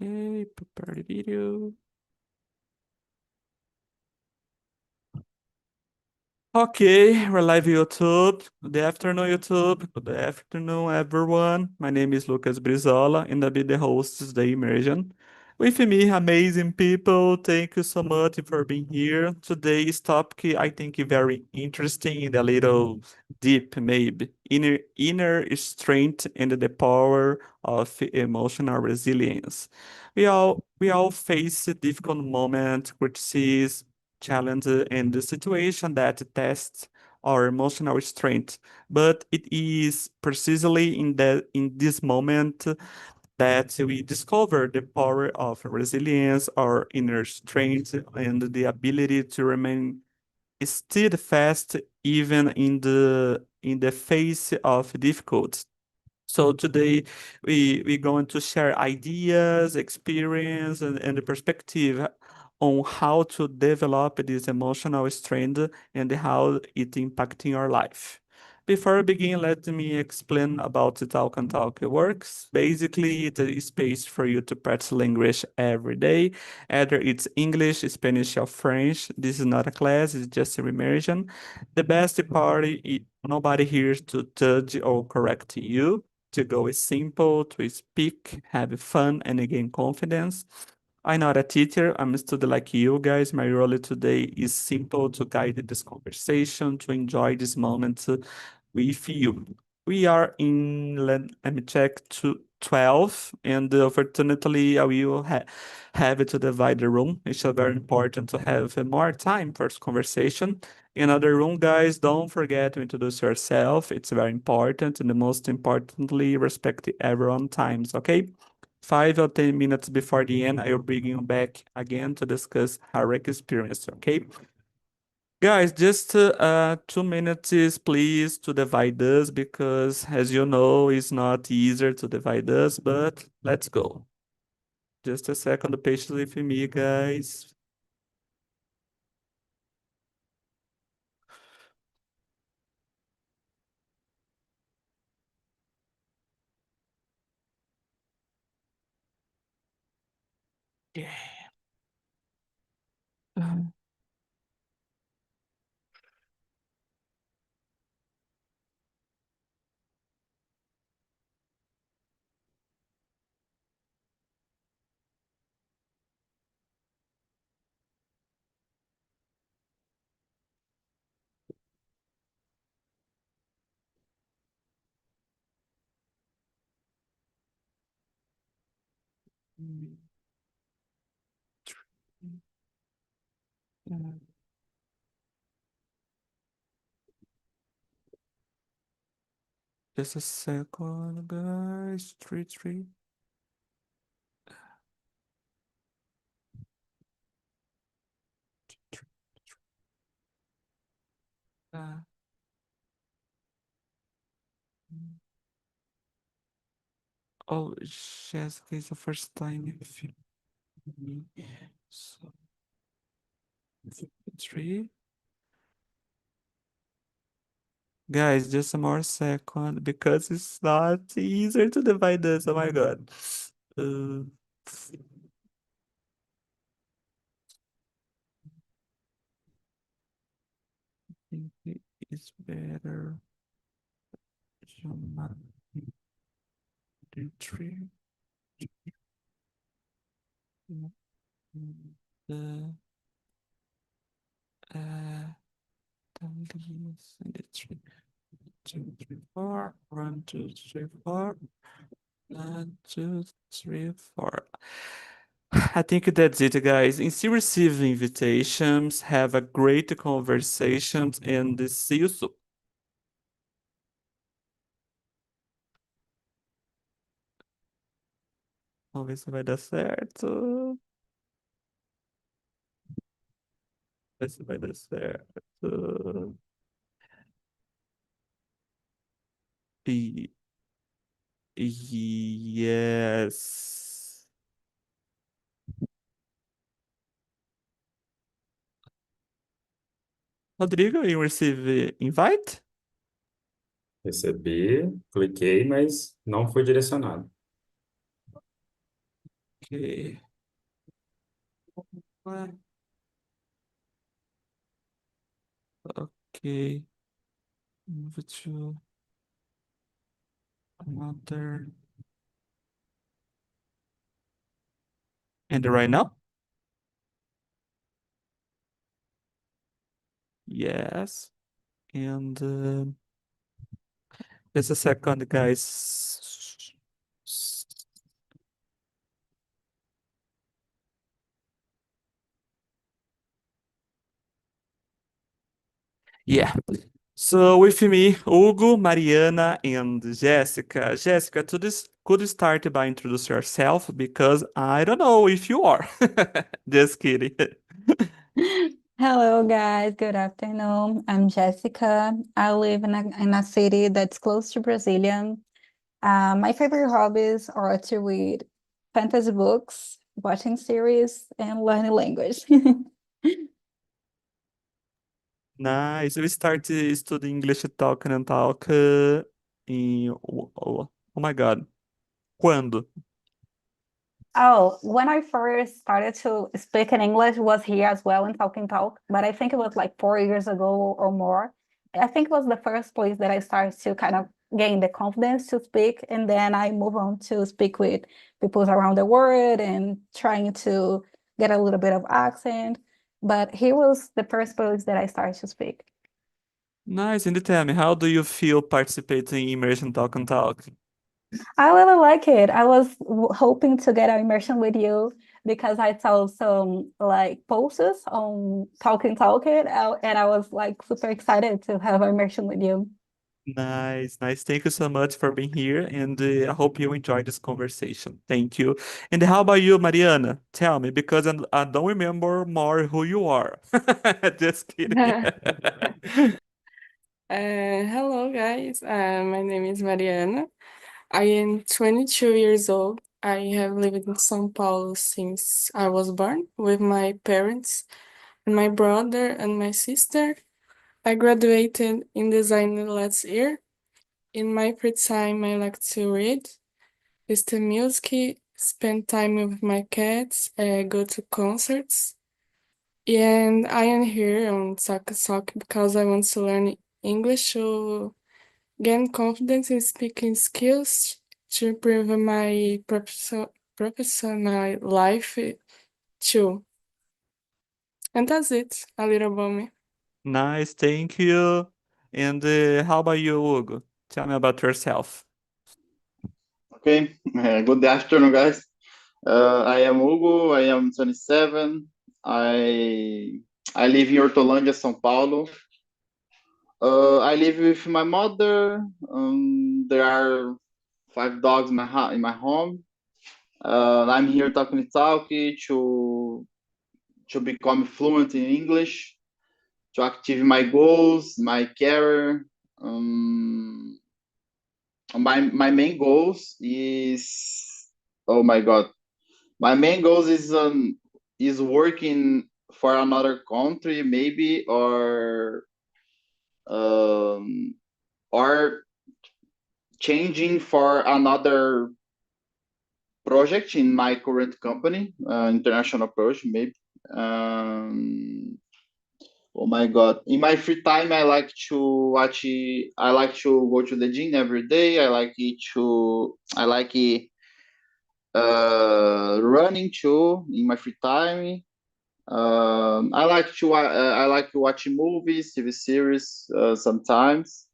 Okay, prepare the video. Okay, we're live YouTube. Good afternoon, YouTube. Good afternoon, everyone. My name is Lucas Brizola, and I'll be the host of the immersion. With me, amazing people. Thank you so much for being here. Today's topic, I think, is very interesting and a little deep, maybe. Inner strength and the power of emotional resilience. We all face difficult moments, criticism, challenge and the situation that tests our emotional strength. But it is precisely in this moment that we discover the power of resilience, our inner strength, and the ability to remain steadfast even in the face of difficulties. So today we're going to share ideas, experience, and the perspective on how to develop this emotional strength and how it impacting our life. Before we begin, let me explain about the Talk and Talk works. Basically, it's a space for you to practice language every day, either it's English, Spanish, or French. This is not a class, it's just a immersion. The best part is nobody here to judge or correct you. To go is simple, to speak, have fun, and gain confidence. I'm not a teacher, I'm a student like you guys. My role today is simple to guide this conversation, to enjoy this moment with you. We are in, let me check, to 12, and unfortunately, I will have to divide the room. It's very important to have more time for this conversation. In other room, guys, don't forget to introduce yourself. It's very important, and the most importantly, respect everyone times, okay? 5 or 10 minutes before the end, I will bring you back again to discuss our experience, okay? Guys, just 2 minutes, please, to divide us because, as you know, it's not easier to divide us, but let's go. Just a second, patience with me, guys. Yeah. Just a second, guys. Three. Uh, oh, Jessica is the first time with me. So, 3. Guys, just a more second because it's not easier to divide this. Oh my God. Uh, I think it's better. Three. The uh, the leaves and the three. 2, 3, 4. 1, 2, 3, 4. 1, 2, 3, 4. I think that's it, guys. And still receive invitations, have a great conversations, and see you soon. Vamos ver se vai dar certo. Ver se vai dar certo. E, yes. Rodrigo, you receive invite? Recebi, cliquei, mas não foi direcionado. Okay. What? Okay. Move to another. And right now? Yes. And just a second, guys. Yeah. So with me, Hugo, Mariana, and Jessica. Jessica, could you start by introduce yourself? Because I don't know if you are. Just kidding. Hello, guys. Good afternoon. I'm Jessica. I live in a city that's close to Brazilian. My favorite hobbies are to read fantasy books, watching series, and learning language. Nice. We started studying English Talking and Talk in, oh my God. Quando? Oh, when I first started to speak in English was here as well in Talk and Talk, but I think it was like 4 years ago or more. I think it was the first place that I started to kind of gain the confidence to speak, and then I move on to speak with people around the world and trying to get a little bit of accent. But here was the first place that I started to speak. Nice. And tell me, how do you feel participating in Immersion Talk and Talk? I really like it. I was hoping to get an immersion with you because I saw some like posts on Talking, and I was like super excited to have an immersion with you. Nice, nice. Thank you so much for being here, and I hope you enjoyed this conversation. Thank you. And how about you, Mariana? Tell me, because I don't remember more who you are. Just kidding. Hello, guys. My name is Mariana. I am 22 years old. I have lived in São Paulo since I was born with my parents and my brother and my sister. I graduated in design last year. In my free time, I like to read, listen to music, spend time with my cats, go to concerts. And I am here on TALKNTALK because I want to learn English to gain confidence in speaking skills to improve my professional life too. And that's it, a little about me. Nice, thank you. And how about you, Hugo? Tell me about yourself. Okay, good afternoon, guys. I am Hugo. I am 27. I live in Hortolândia, São Paulo. I live with my mother. There are 5 dogs in my home. I'm here talking talkie to become fluent in English, to achieve my goals, my career. My main goals is, oh my God, my main goals is working for another country maybe, um, or changing for another project in my current company, international project maybe. Oh my God! In my free time, I like to watch. I like to go to the gym every day. I like it, running too in my free time. I like to watch movies, TV series sometimes.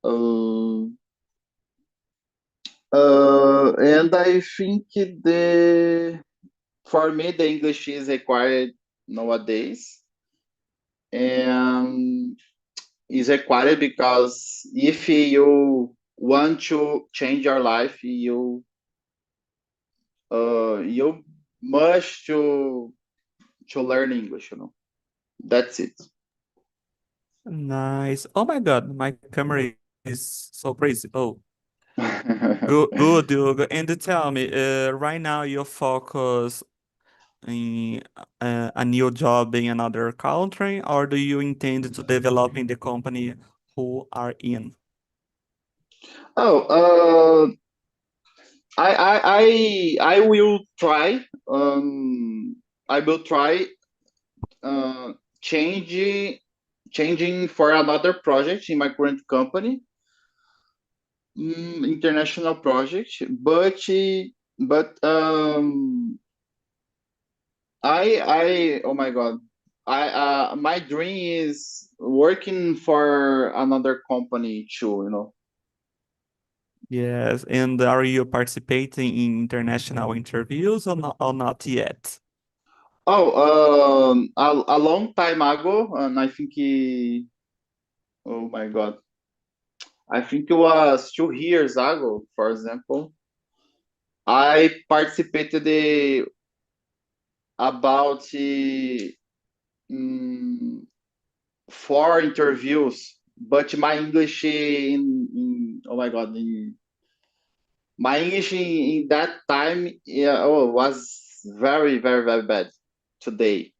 Uh, and I think the for me the English is required nowadays, and is required because if you want to change your life, you must to learn English. That's it. Nice. Oh my God, my camera is so crazy. Oh, good, Hugo. And tell me, right now you focus in a new job in another country, or do you intend to develop in the company who are in? Oh, I will try. I will try uh, changing changing for another project in my current company, international project. But I oh my God, I my dream is working for another company too. Yes, and are you participating in international interviews or not yet? Oh, a long time ago, and I think oh my God, I think it was 2 years ago, for example. I participated about um, 4 interviews, but my English in oh my God, my English in that time, yeah, was very, very, very bad today.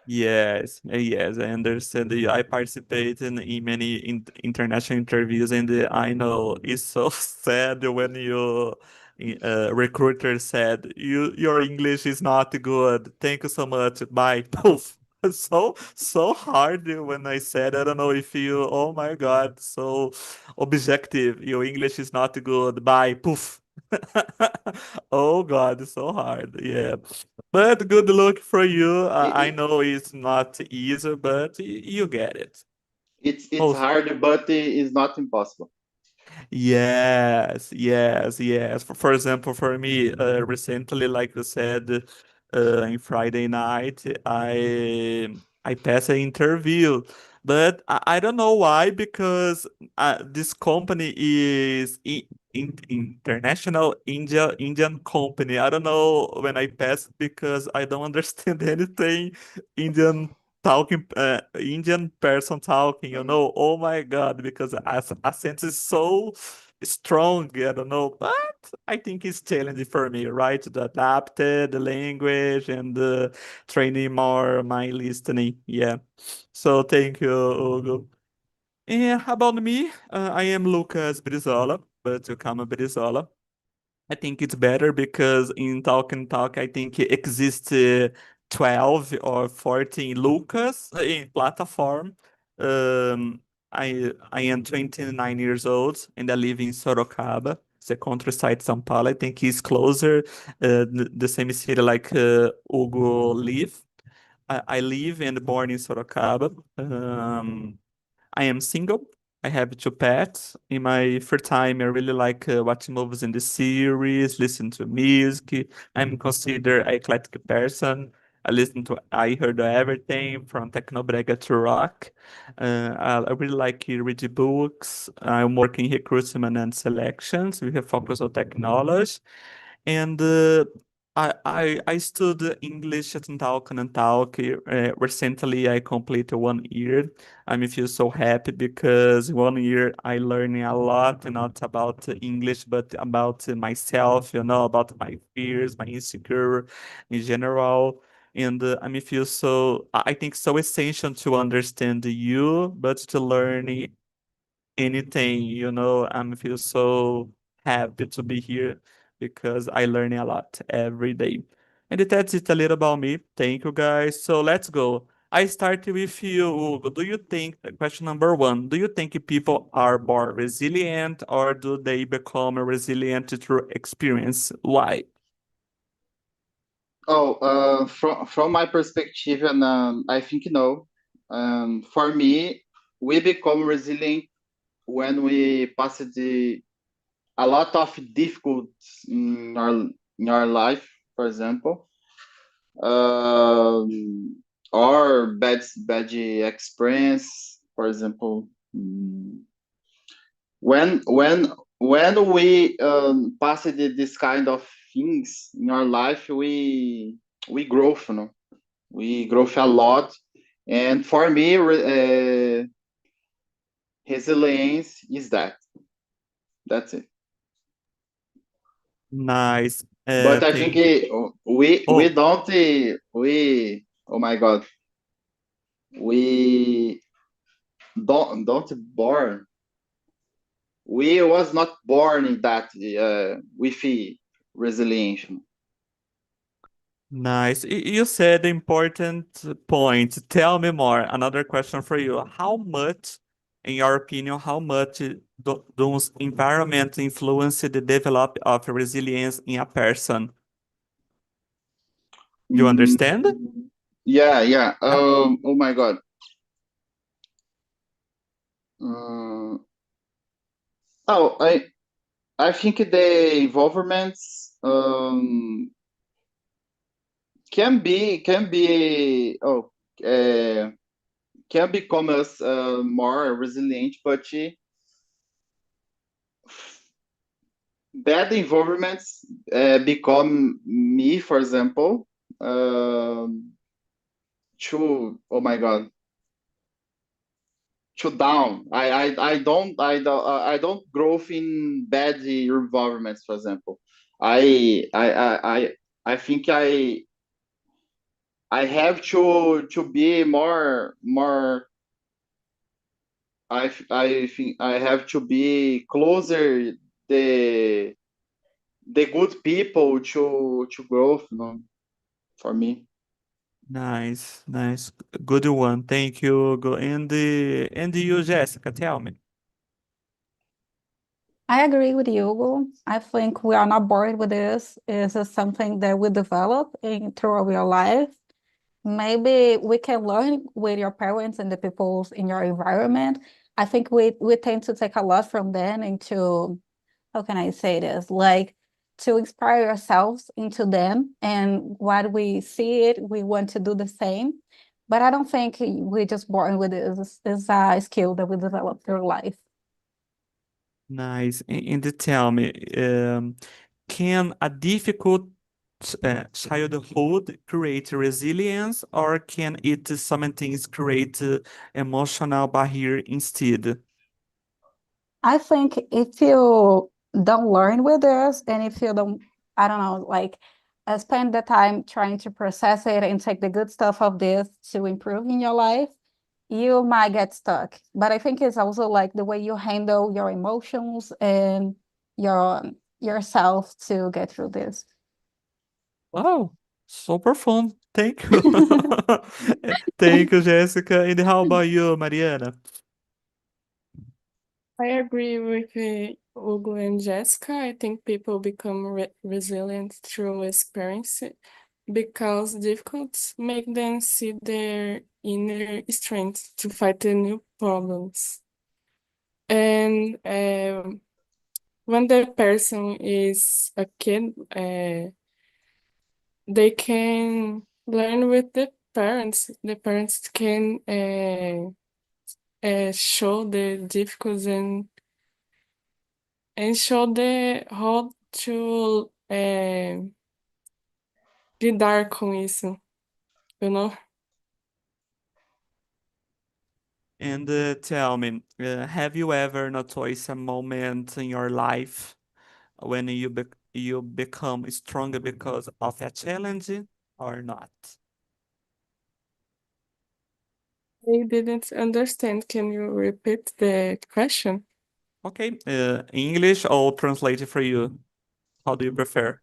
Yes, yes, I understand. I participate in many international interviews, and I know it's so sad when you recruiter said your English is not good. Thank you so much. Bye. Poof. So hard when I said. I don't know if you. Oh my God, so objective. Your English is not good. Bye. Poof. Oh God, so hard. Yeah. But good luck for you. It, I it, know it's not easy, but you get it. it's Oh, hard, but it is not impossible. yes, yes, yes. For example, for me, recently, like you said, in Friday night, I passed an interview, but I don't know why because this company is international Indian company. I don't know when I passed because I don't understand anything Indian talking Indian person talking, oh my God, because accent is so strong, I don't know, but I think it's challenging for me, right? To adapt the language and training more my listening. Yeah. So thank you, Hugo. And about me, I am Lucas Brizola, but you call me Brizola. I think it's better because in Talk and Talk, I think it exists 12 or 14 Lucas in platform. Um, I am 29 years old and I live in Sorocaba. It's a countryside São Paulo. I think it's closer, the same city like Hugo live. I live and born in Sorocaba. I am single. I have 2 pets. In my free time, I really like watching movies in the series, listen to music. I'm considered a eclectic person. I heard everything from technobrega to rock. I really like reading books. I'm working recruitment and selections. We have focus on technology. And I studied English at TALKNTALK. Recently, I completed 1 year. I feel so happy because 1 year I learned a lot, not about English, but about myself, about my fears, my insecure in general. And I feel so, I think so essential to understand you, but to learn anything, I feel so happy to be here because I learn a lot every day. And that's it a little about me. Thank you guys. So let's go. I start with you, Hugo. Do you think, question number one, do you think people are born resilient or do they become resilient through experience? Why? Oh, from my perspective, and I think no. For me, we become resilient when we pass a lot of difficulties in our life, for example, or bad experience, for example. When we pass this kind of things in our life, we grow, we grow a lot. And for me, resilience is that. That's it. Nice. But I think Thank you. we Oh, don't we oh my God, we don't born. we was not born in that with resilience. Nice. You said important point. Tell me more. Another question for you. How much, in your opinion, how much does environment influence the develop of resilience in a person? You understand? Yeah, yeah. Yeah. Oh my God. Uh, oh, I think the involvements uh, can become us more resilient, but bad environments become me, for example, to oh my God, to down. I don't grow in bad environments, for example. I I I I I think I have to be more. I think I have to be closer the the good people to growth, you know, for me. Nice, nice. Good one. Thank you. And you, Jessica, tell me. I agree with you, Hugo. I think we are not born with this. It's just something that we develop through our life. Maybe we can learn with your parents and the people in your environment. I think we tend to take a lot from them into, how can I say this? Like to inspire ourselves into them. And what we see it, we want to do the same. But I don't think we're just born with this. It's a skill that we develop through life. Nice. And tell me, can a difficult childhood create resilience, or can it some things create emotional barrier instead? I think if you don't learn with this and if you don't, I don't know, like spend the time trying to process it and take the good stuff of this to improve in your life, you might get stuck. But I think it's also like the way you handle your emotions and your yourself to get through this. Wow, so profound. Thank you. Thank you, Jessica. And how about you, Mariana? I agree with Hugo and Jessica. I think people become resilient through experience because difficulties make them see their inner strength to fight the new problems. And when the person is a kid, they can learn with the parents. The parents can show the difficulties and show the how to lidar com isso, you know? And tell me, have you ever noticed a moment in your life when you become stronger because of a challenge or not? I didn't understand. Can you repeat the question? Okay, English or translate it for you. How do you prefer?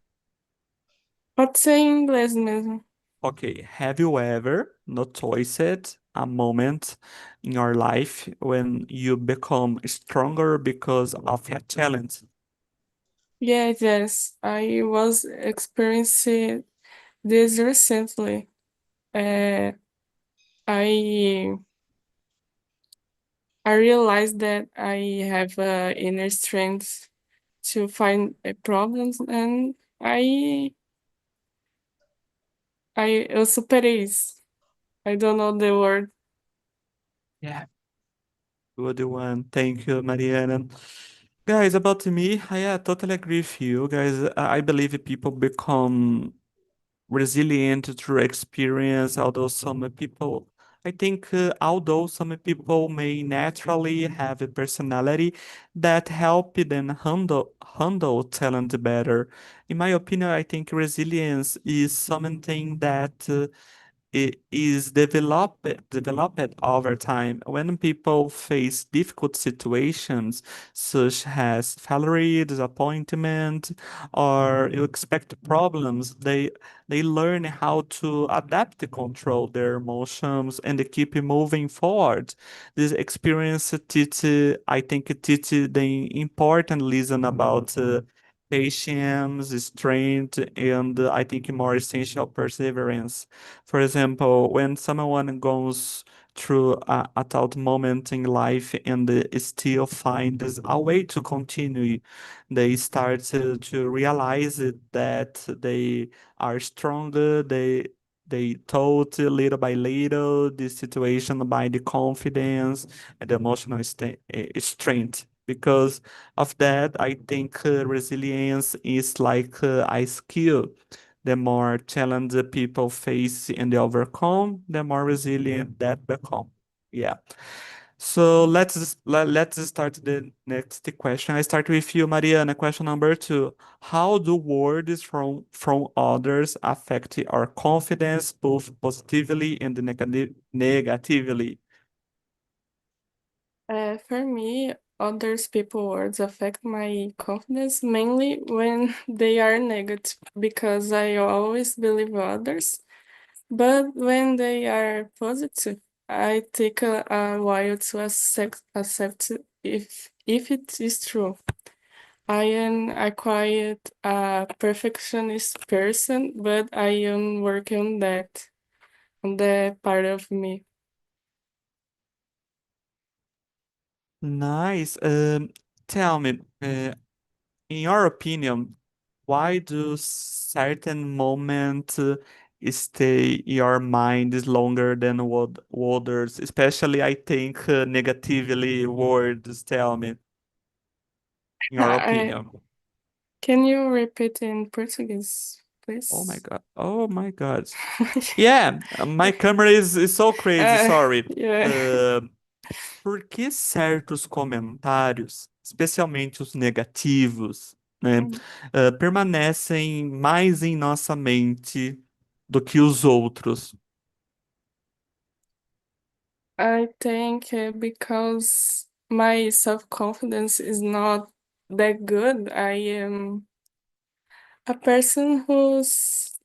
Pode ser em inglês mesmo. Okay, have you ever noticed a moment in your life when you become stronger because of a challenge? Yes, yes. I was experiencing this recently. Uh, I I realized that I have inner strength to find problems, and eu superei isso. I don't know the word. Yeah. Good one. Thank you, Mariana. Guys, about me, I totally agree with you, guys. I believe people become resilient through experience, although some people, I think, although some people may naturally have a personality that help them handle talent better. In my opinion, I think resilience is something that is developed over time. When people face difficult situations such as failure, disappointment, or you expect problems, they learn how to adapt to control their emotions and they keep moving forward. This experience I think it teaches the important lesson about patience, strength, and I think more essential perseverance. For example, when someone goes through a tough moment in life and still finds a way to continue, they start to realize that they are stronger. They taught little by little the situation by the confidence and the emotional strength. Because of that, I think resilience is like a skill. The more challenge the people face and they overcome, the more resilient that become. Yeah. So let's start the next question. I start with you, Mariana. Question number 2. How do words from others affect our confidence, both positively and negatively? For me, others people words affect my confidence mainly when they are negative because I always believe others. But when they are positive, I take a while to accept if it is true. I am a quiet, perfectionist person, but I am working on that part of me. Nice. Tell me, in your opinion, why do certain moments stay in your mind is longer than what others? Especially, I think negatively words. Tell me, in your I, opinion. can you repeat in Portuguese, Oh my please? God. Oh my God. Yeah, my camera is so crazy. Sorry. Yeah. Por que certos comentários, especialmente os negativos, né, permanecem mais em nossa mente do que os outros? I think because my self-confidence is not that good, I am a person who's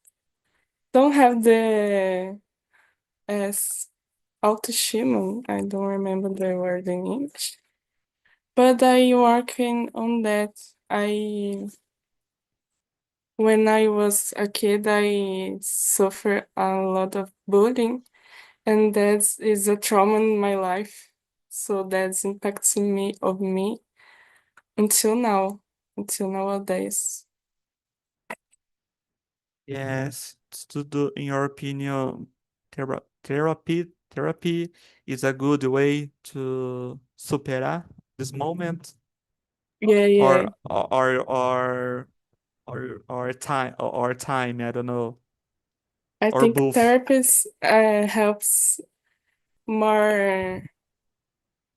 don't have the as autoestima. I don't remember the word in English, but I working on that. I When I was a kid, I suffered a lot of bullying, and that is a trauma in my life. So that's impacting me until now, until nowadays. Yes, tudo, in your opinion, therapy is a good way to superar this moment, Yeah, or yeah. time, I don't know, I or think both. therapists helps more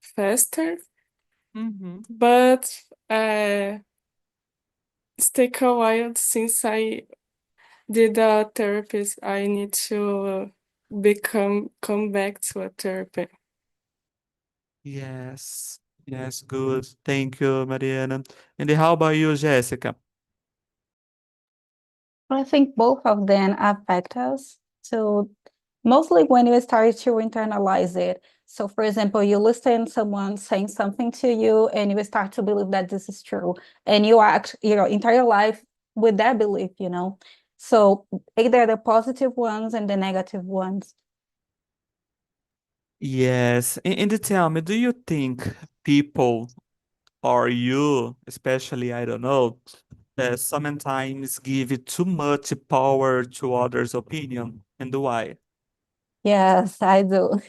faster, Mm-hmm. but it's take a while since I did a therapist. I need to come back to a therapy. Yes, yes, good. Thank you, Mariana. And how about you, Jessica? I think both of them affect us. So mostly when you start to internalize it. So for example, you listen someone saying something to you and you start to believe that this is true. And you act your entire life with that belief, you know. So either the positive ones and the negative ones. Yes, and tell me, do you think people or you, especially, I don't know, sometimes give it too much power to others' opinion, and why? Yes, I do.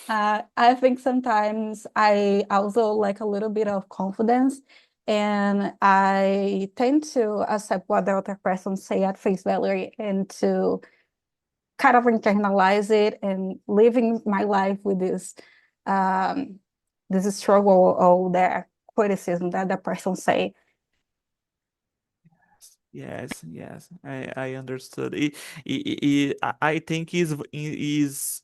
I think sometimes I also like a little bit of confidence, and I tend to accept what the other person say at face value and to kind of internalize it and living my life with um, this struggle or the criticism that the person say. Yes, yes, I understood. I think is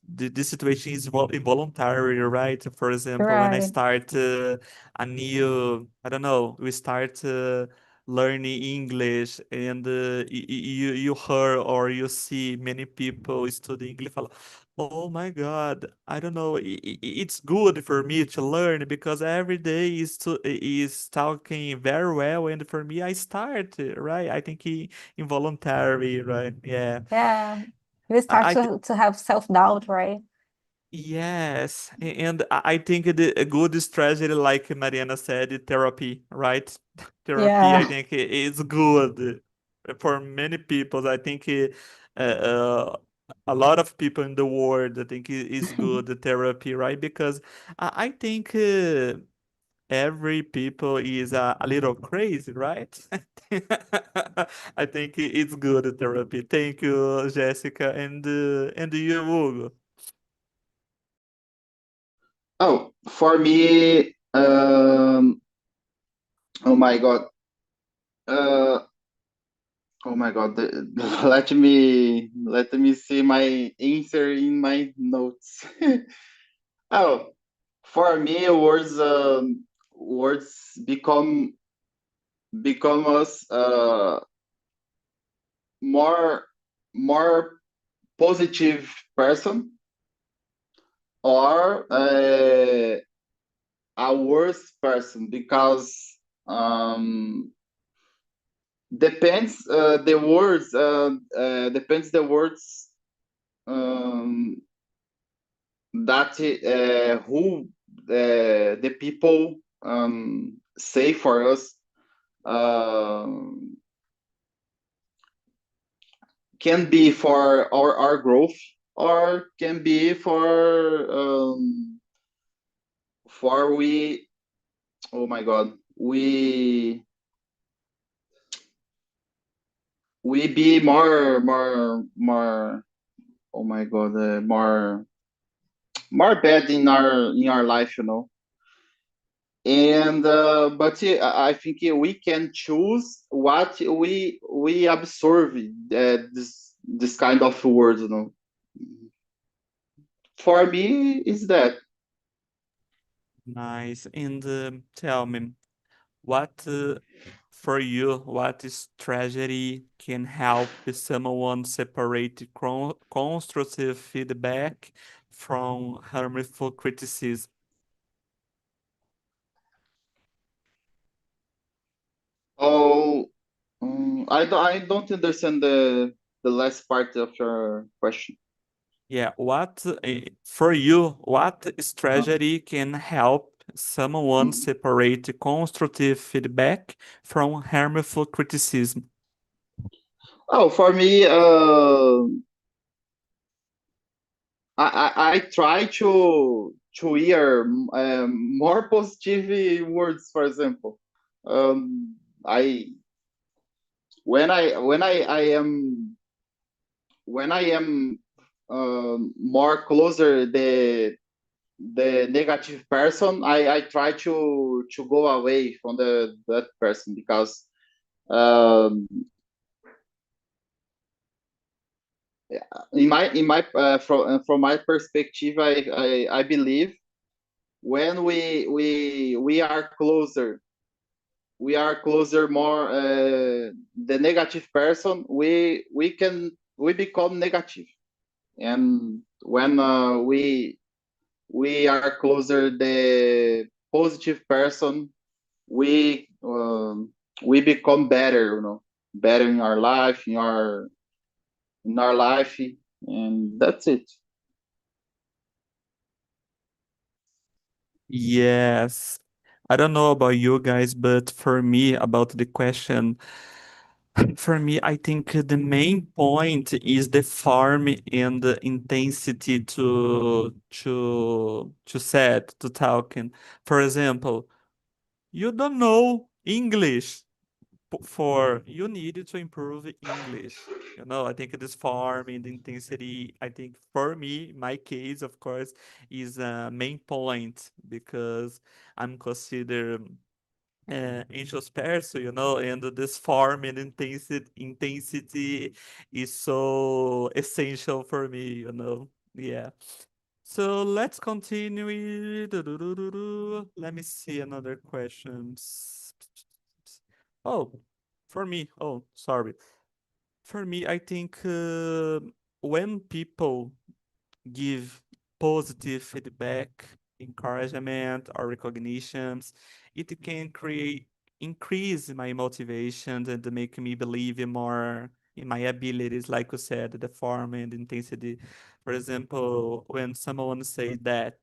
the situation is involuntary, right? For example, when I Right. start a new, I don't know, we start learning English, and you hear or you see many people studying English. Fala, oh my God, I don't know. It's good for me to learn because every day is talking very well, and for me, I start right. I think involuntary, right? Yeah. Yeah. You start I th to have self-doubt, right? yes, and I think a good strategy, like Mariana said, therapy, right? Therapy, I Yeah. think is good for many people. I think a lot of people in the world, I think is good therapy, right? Because I think every people is a little crazy, right? I think it's good therapy. Thank you, Jessica, and you, Hugo. Oh, for me, oh my God. Uh, oh my God. Let me see my answer in my notes. Oh, for me, words become us more more positive person or a worse person because um, depends the words um, that who the people say for us um, can be for our growth or can be for we oh my God we be more oh my God more bad in our life, and but I think we can choose what we absorb this kind of words, for me is that. Nice. And tell me, what for you, what is tragedy can help someone separate constructive feedback from harmful criticism? Oh, I don't understand the last part of your question. Yeah, what for you, what strategy can help someone Mhm. separate constructive feedback from harmful criticism? Oh, for me, I try to hear more positive words. For example, I when I am more closer the negative person, I try to go away from that person because um, from my perspective, I believe when we are closer more the negative person, we become negative, and when we are closer the positive person, we become better, better in our life, and that's it. Yes. I don't know about you guys, but for me, about the question, for me, I think the main point is the form and the intensity to set to talking. For example, you don't know English. For you need to improve English. I think this form and intensity, I think for me, my case, of course, is a main point because I'm considered anxious person, and this form and intensity is so essential for me. Yeah. So let's continue. Let me see another questions. Oh, for me. Oh, sorry. For me, I think when people give positive feedback, encouragement, or recognitions, it can create increase my motivation and make me believe in more in my abilities, like you said, the form and intensity. For example, when someone say that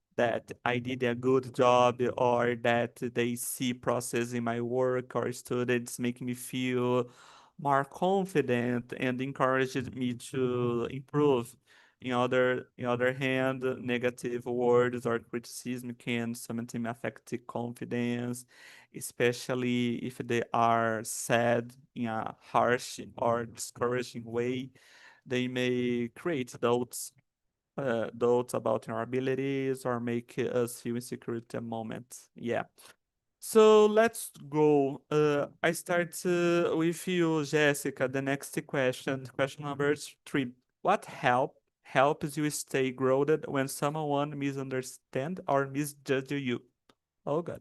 I did a good job or that they see process in my work or students make me feel more confident and encouraged me to improve. In other hand, negative words or criticism can sometimes affect the confidence, especially if they are said in a harsh or discouraging way. They may create doubts about our abilities or make us feel insecure at the moment. Yeah. So let's go. I start with you, Jessica. The next question number 3. What helps you stay grounded when someone misunderstand or misjudge you? Oh God.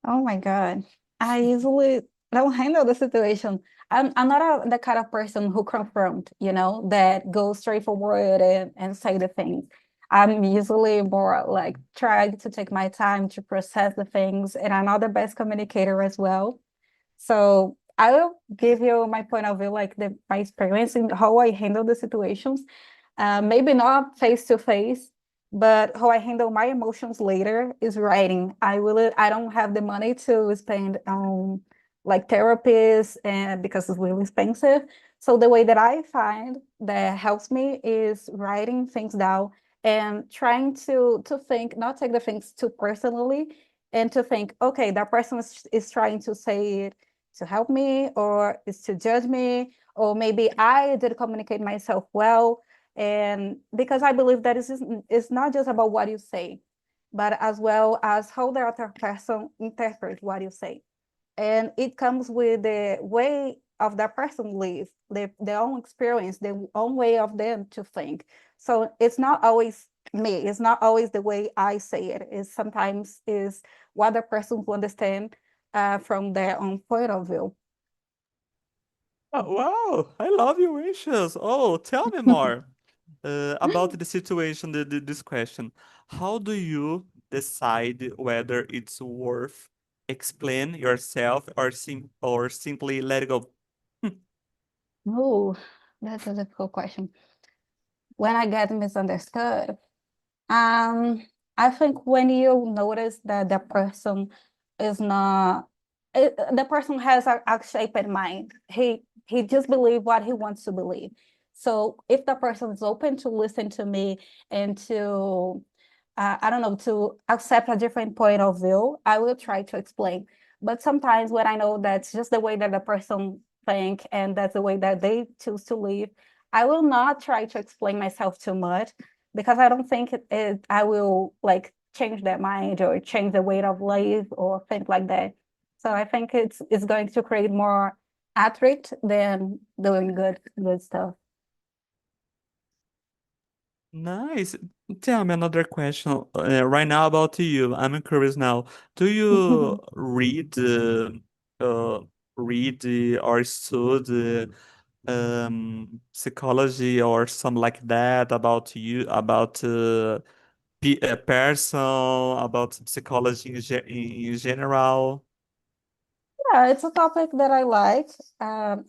Oh my God. I usually don't handle the situation. I'm not the kind of person who confront, that goes straight forward and say the things. I'm usually more like trying to take my time to process the things, and I'm not the best communicator as well. So I will give you my point of view, like my experience in how I handle the situations. Maybe not face to face, but how I handle my emotions later is writing. I don't have the money to spend on like therapists and because it's really expensive. So the way that I find that helps me is writing things down and trying to think, not take the things too personally, and to think, okay, that person is trying to say it to help me or is to judge me, or maybe I did communicate myself well. And because I believe that it's not just about what you say, but as well as how the other person interprets what you say. And it comes with the way of that person live, their own experience, their own way of them to think. So it's not always me, it's not always the way I say it. It's sometimes is what the person will understand from their own point of view. Oh, wow, I love your wishes. Oh, tell me more about the situation, this question. How do you decide whether it's worth explain yourself or simply let it go? Oh, that's a difficult question. When I get misunderstood, Um, I think when you notice that the person is not, the person has a shaped mind. He just believe what he wants to believe. So if the person is open to listen to me and to, I don't know, to accept a different point of view, I will try to explain. But sometimes when I know that's just the way that the person think and that's the way that they choose to live, I will not try to explain myself too much because I don't think I will like change their mind or change the way of life or think like that. So I think it's going to create more athlete than doing good stuff. Nice. Tell me another question right now about you. I'm curious now. Do you uh, or study psychology or something like that about you, about a person, about psychology in general? Yeah, it's a topic that I like. I'm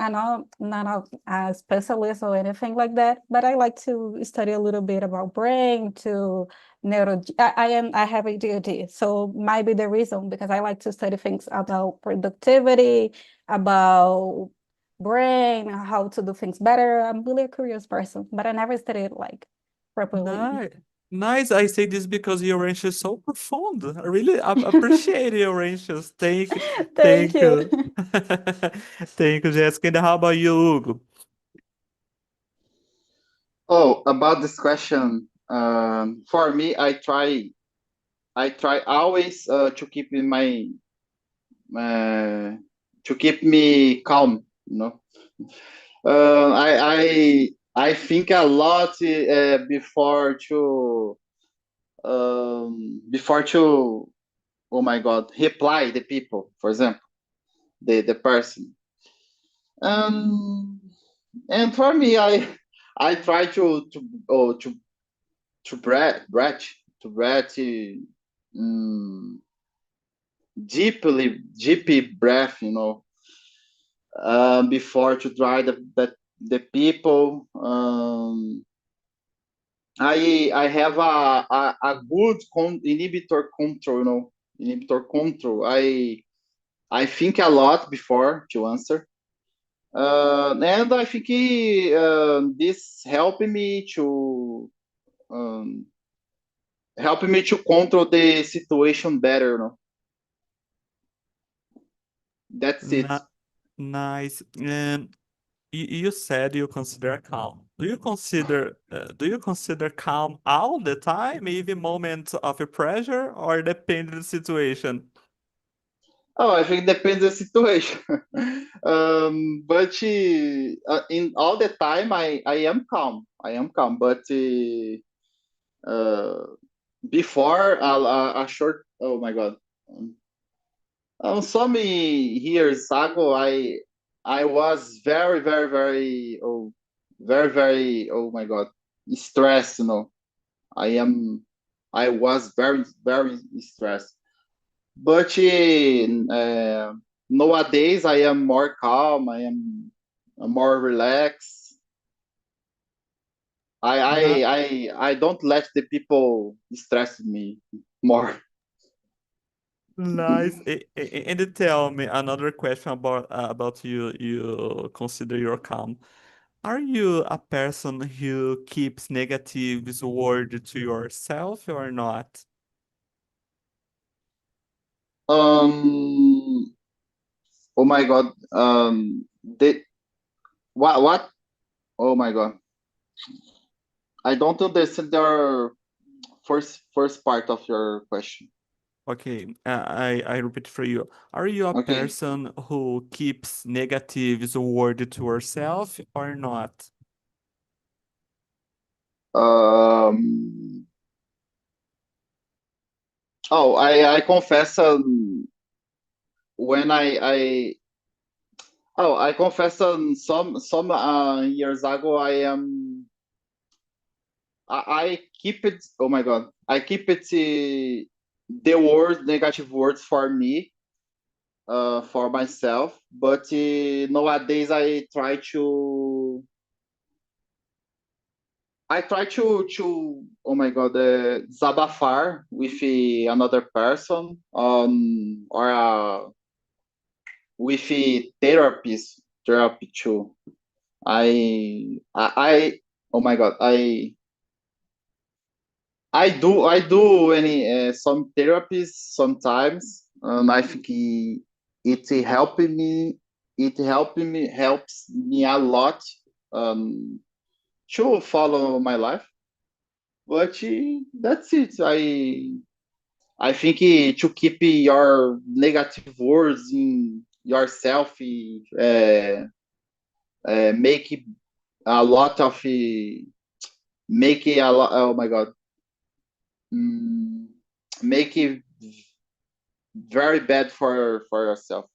not a specialist or anything like that, but I like to study a little bit about brain to neuro. I have ADHD, so might be the reason because I like to study things about productivity, about brain, how to do things better. I'm really a curious person, but I never studied like properly. Nice. Nice. I say this because your English is so profound. I really appreciate your English. Thank Thank you. you. Thank you, Jessica. And how about you, Hugo? Oh, about this question, for me, I try always to keep in my to keep me calm, you know. I think a lot before to oh my God, reply the people, for example, the person. Um, and for me, I try to breath um, deeply breath, you know, before to try the people. I have a good inhibitor control, you know, inhibitor control. I think a lot before to answer. And I think this um, help me to control the situation better. You know? That's it. Nice. And you said you consider calm. Do you consider calm all the time, even moments of pressure, or depend on the situation? Oh, I think depends the situation. But in all the time, I am calm. I am calm. But before a short, oh my God, some years ago, I was very, oh my God, stressed. You know, I was very stressed. But nowadays, I am more calm. I am more relaxed. Not I don't let the people stress me more. nice. And tell me another question about you. You consider your calm. Are you a person who keeps negative word to yourself or not? Um, oh my God. What? Oh my God. I don't understand your first part of your question. Okay, I repeat for you. Are you a Okay. person who keeps negative word to yourself or not? Um, oh, I confess when I confess some years ago I keep it. Oh my God, I keep it the words negative words for me for myself. But nowadays I try to oh my God desabafar with another person or with a therapy too. I oh my God I do any some therapies sometimes. I think it helps me a lot um, to follow my life. But that's it. I think to keep your negative words in yourself make a lot of make it a lot. Oh my God, mm, make it very bad for yourself.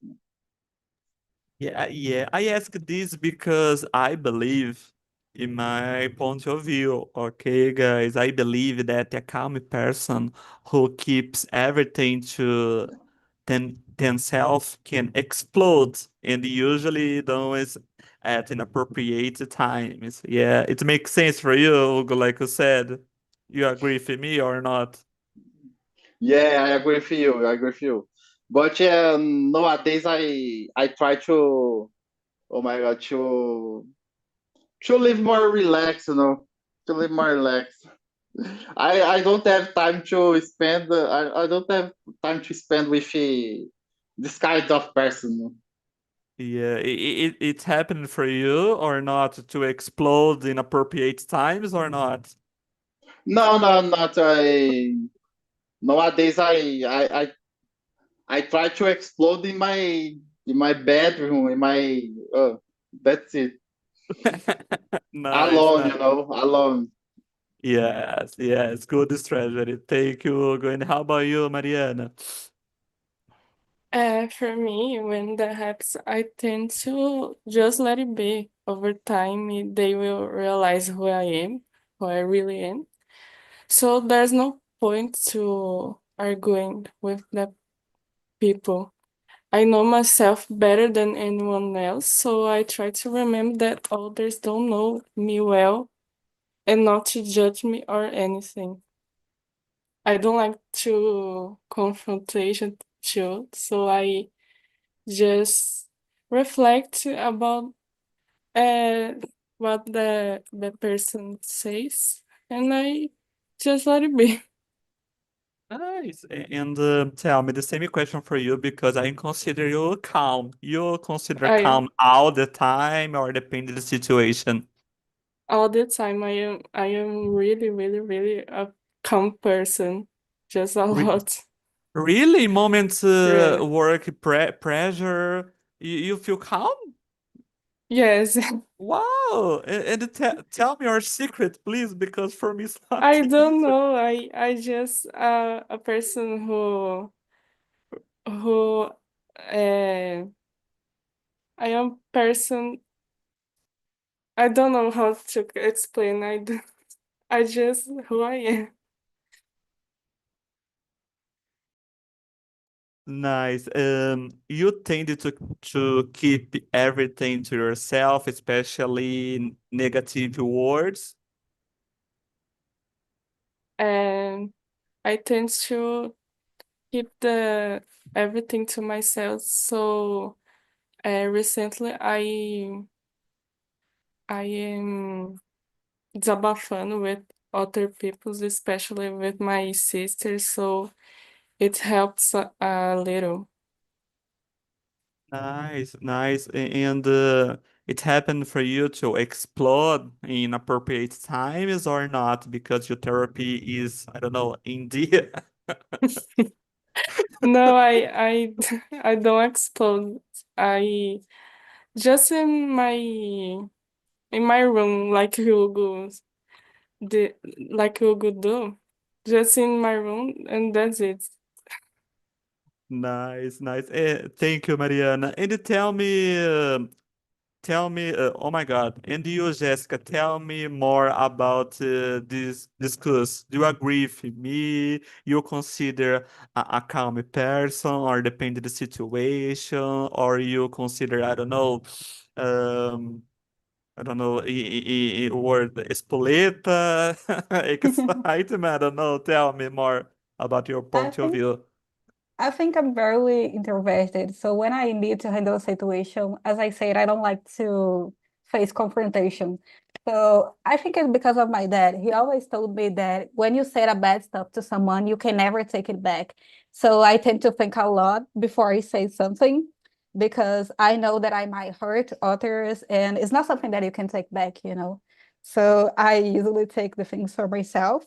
Yeah. I ask this because I believe, in my point of view, okay, guys, I believe that a calm person who keeps everything to themselves can explode and usually don't at inappropriate times. Yeah, it makes sense for you, Hugo, like you said. You agree with me or not? Yeah, I agree with you. I agree with you. But nowadays I try to oh my God to live more relaxed, you know, to live more relaxed. I don't have time to spend. I don't have time to spend with this kind of person. Yeah, it's happened for you or not to explode in appropriate times or not? No, not I. Nowadays, I try to explode in my bedroom, that's it. Nice, Alone, nice. alone. Yes, yes, good strategy. Thank you, Hugo. And how about you, Mariana? For me, when that happens, I tend to just let it be. Over time, they will realize who I am, who I really am. So there's no point to arguing with the people. I know myself better than anyone else, so I try to remember that others don't know me well and not to judge me or anything. I don't like to confrontation too, so I just reflect about uh, what the person says, and I just let it be. Nice. And tell me the same question for you because I consider you calm. You consider I calm all the time or depend on the situation? all the time I am really really really a calm person, just a Re lot, really? Moments really. work pressure, you feel calm? Yes. Wow. And tell me your secret, please, because for me it's not I don't easy. know. I just a person who I am person. I don't know how to explain. I just who I am. Nice. You tended to keep everything to yourself, especially negative words. And I tend to keep the everything to myself. So recently I am desabafando with other people, especially with my sister. So it helps a little. Nice, nice. And it happened for you to explode in appropriate times or not because your therapy is, I don't know, India. No, I don't explode. I just in my room, the like Hugo do, just in my room, and that's it. Nice, nice. Thank you, Mariana. And tell me, oh my God. And you, Jessica, tell me more about this discuss. Do you agree with me? You consider a calm person or depend on the situation, or you consider, I don't know, word espoleta, excitement, I don't know. Tell me more about your I point of think view. I think I'm very introverted. So when I need to handle a situation, as I said, I don't like to face confrontation. So I think it's because of my dad. He always told me that when you say a bad stuff to someone, you can never take it back. So I tend to think a lot before I say something because I know that I might hurt others and it's not something that you can take back. So I usually take the things for myself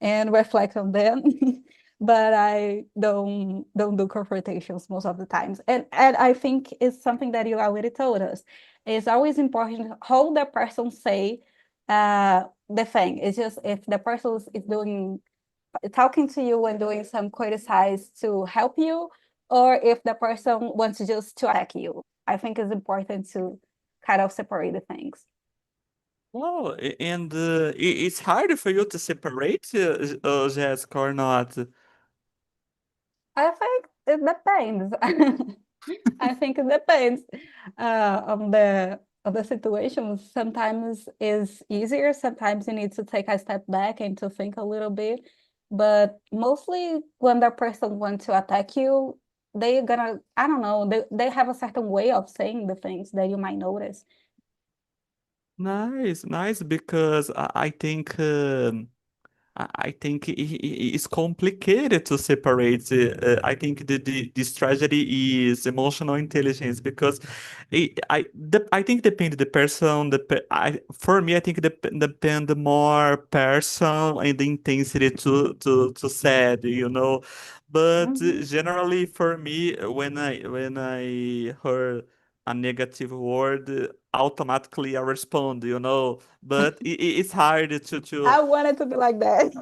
and reflect on them. But I don't do confrontations most of the times. And I think it's something that you already told us. It's always important how the person say the thing. It's just if the person is doing talking to you and doing some criticize to help you, or if the person wants just to attack you. I think it's important to kind of separate the things. Oh, and it's harder for you to separate Jessica or not. I think it depends. I think it depends on the situation. Sometimes is easier. Sometimes you need to take a step back and to think a little bit. But mostly when the person wants to attack you, they're gonna, I don't know, they have a certain way of saying the things that you might notice. Nice, nice, because I think I think it's complicated to separate. I think this tragedy is emotional intelligence because I think depend the person. For me, I think depend more person and the intensity to sad, you know. But Mhm. generally, for me, when I heard a negative word, automatically I respond, you know. But it's hard to I wanted to be like that.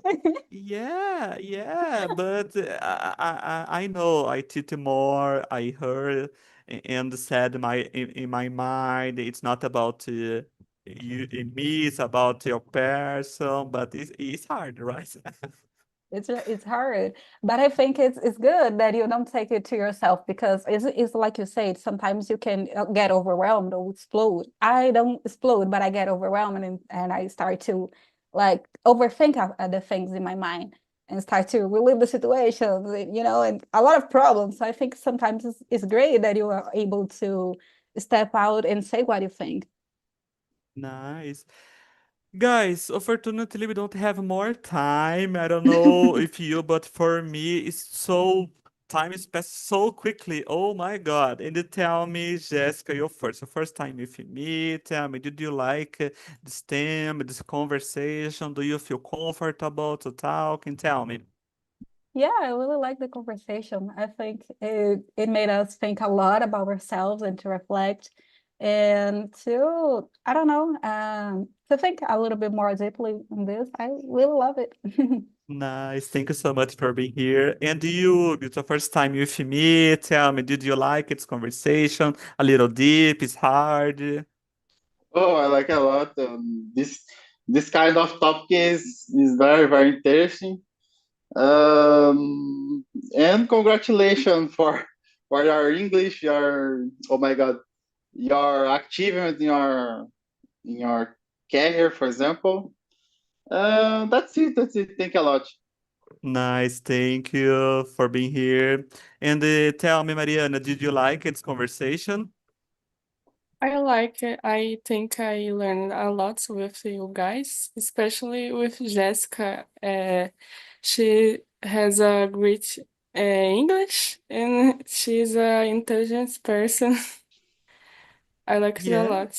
yeah, but I know I did more. I heard and said in my mind, it's not about me, it's about your person, but it's hard, right? It's hard, but I think it's good that you don't take it to yourself because it's like you said, sometimes you can get overwhelmed or explode. I don't explode, but I get overwhelmed and I start to like overthink of the things in my mind and start to relive the situations, you know, and a lot of problems. So I think sometimes it's great that you are able to step out and say what you think. Nice. Guys, unfortunately, we don't have more time. I don't know if you, but for me, time is passed so quickly. Oh my God. And you tell me, Jessica, you first. The first time with me, tell me, did you like this theme, this conversation? Do you feel comfortable to talk? And tell me. Yeah, I really like the conversation. I think it made us think a lot about ourselves and to reflect and to, I don't know, to think a little bit more deeply on this. I really love it. Nice. Thank you so much for being here. And it's the first time with me. Tell me, did you like its conversation? A little deep, it's hard. Oh, I like a lot. This kind of topic is very very interesting. Um, and congratulations for your English, your oh my God, your achievement in your career, for example. That's it. That's it. Thank you a lot. Nice, thank you for being here. And tell me, Mariana, did you like its conversation? I like it. I think I learned a lot with you guys, especially with Jessica. She has a great English and she's an intelligent person. I liked it a Yeah, lot.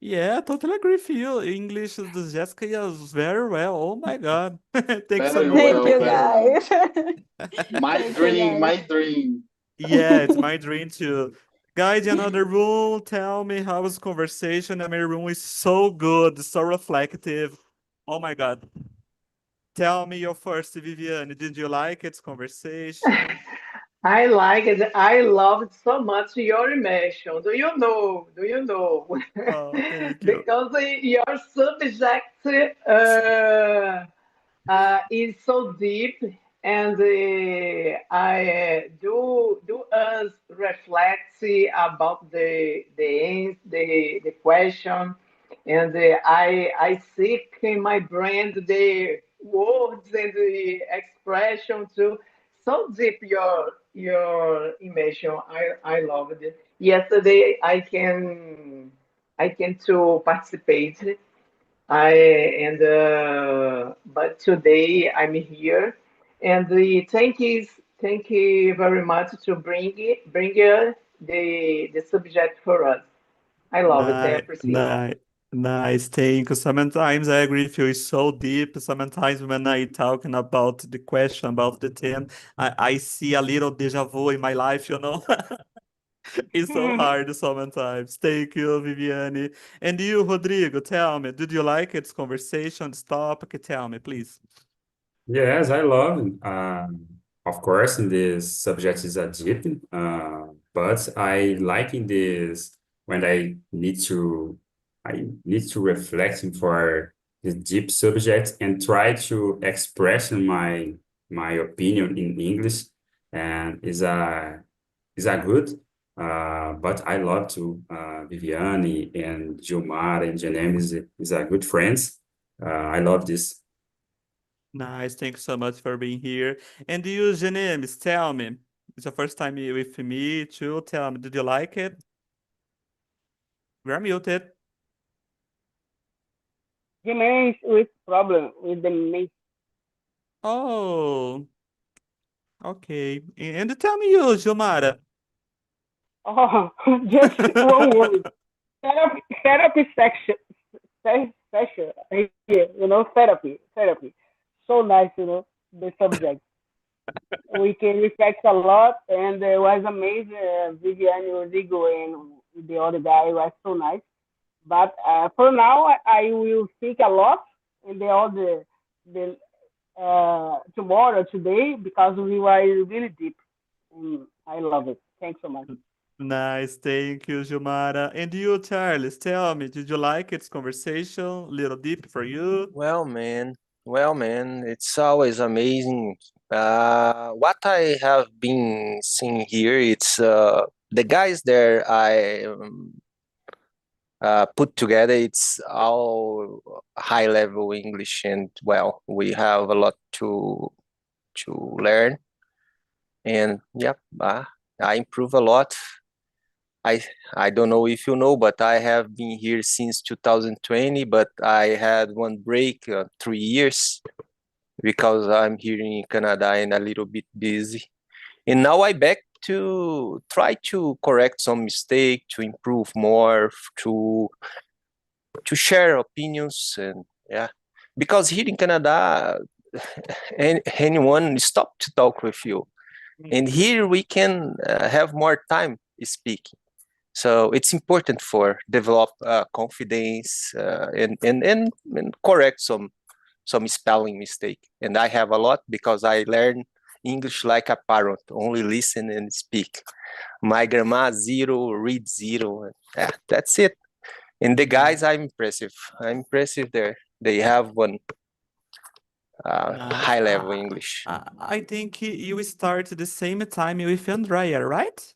yeah, totally agree with you. English is Jessica is very well. Oh my God. Thanks so Very much for Thank well, being you, very here. well. guys. My Thank you, dream, guys. my dream. Yeah, it's my dream too. Guys, in another room, tell me how was conversation. And my room is so good, so reflective. Oh my God. Tell me your first, Viviane. Did you like its conversation? I like it. I loved so much your immersion. Do you know? Do you know? Oh, thank you. Because your subject is so deep, and I do us reflect about the question, and I seek in my brain the words and the expression to so deep your emotion. I loved it. Yesterday I can to participate. I and but today I'm here, and thank you very much to bring the subject for us. I love it. I Nice, appreciate. nice, nice. Thank you. Sometimes I agree with you. It's so deep. Sometimes when I talking about the question about the theme, I see a little deja vu in my life, you know. It's so hard sometimes. Thank you, Viviane. And you, Rodrigo, tell me, did you like its conversation, this topic? Tell me, please. Yes, I love it. Of course, this subject is a deep, but I like in this when I need to reflect for the deep subject and try to express my opinion in English, and is a good. But I love to Viviane and Gilmar and Janem is a good friends. I love this. Nice. Thank you so much for being here. And you, Janemis, tell me. It's the first time you with me too. Tell me, did you like it? We're muted. Remains with problem with the mix. Oh, okay. And tell me you, Gilmara. Oh, just one word. Therapy section. Session here, therapy. So nice, the subject. We can reflect a lot, and it was amazing. Viviane, Rodrigo, and the other guy was so nice. But for now, I will think a lot in the other the tomorrow, today, because we were really deep. And I love it. Thanks so much. Nice, thank you, Gilmara. And you, Charles, tell me, did you like its conversation? A little deep for you? Well, man, it's always amazing. What I have been seeing here, it's the guys there I put together. It's all high level English, and well, we have a lot to learn. And yeah, I improve a lot. I don't know if you know, but I have been here since 2020, but I had one break, 3 years, because I'm here in Canada and a little bit busy. And now I back to try to correct some mistake, to improve more, to share opinions, and yeah, because here in Canada, anyone stop to talk with you, and here we can have more time speaking. So it's important for develop confidence and correct some spelling mistake. And I have a lot because I learn English like a parrot, only listen and speak. My grandma 0, read 0. Yeah, that's it. And the guys, I'm impressive there. They have one high level English. I think you started the same time with Andrea, right?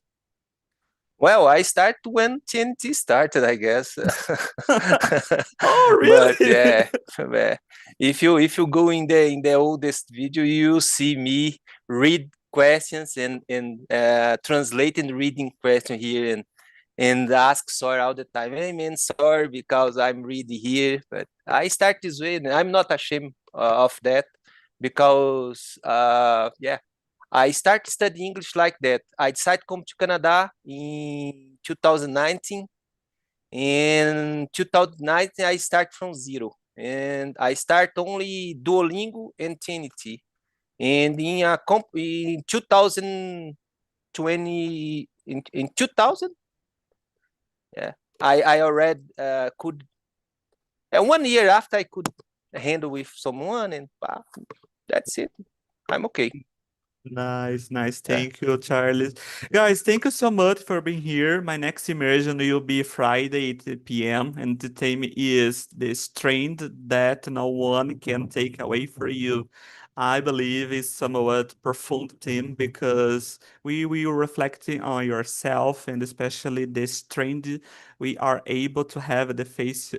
Well, I start when TNT started, I guess. Oh, really? But yeah, if you go in the oldest video, you see me read questions and translate and reading question here and ask sorry all the time. Hey man, sorry because I'm reading here. But I start this way, and I'm not ashamed of that because yeah. I started studying English like that. I decided to come to Canada in 2019. In 2019, I start from 0. And I start only Duolingo and TNT. And in 2020, in 2000, yeah, I already could, 1 year after I could handle with someone, and that's it. I'm okay. Nice. Thank you, Charles. Guys, thank you so much for being here. My next immersion will be Friday, 8 p.m. And the theme is the strength that no one can take away from you. I believe it's somewhat profound theme because we will reflecting on yourself and especially the strength we are able to have the face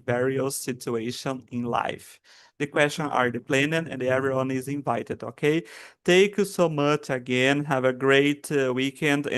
various situation in life. The question are the planning and everyone is invited, okay? Thank you so much again. Have a great weekend.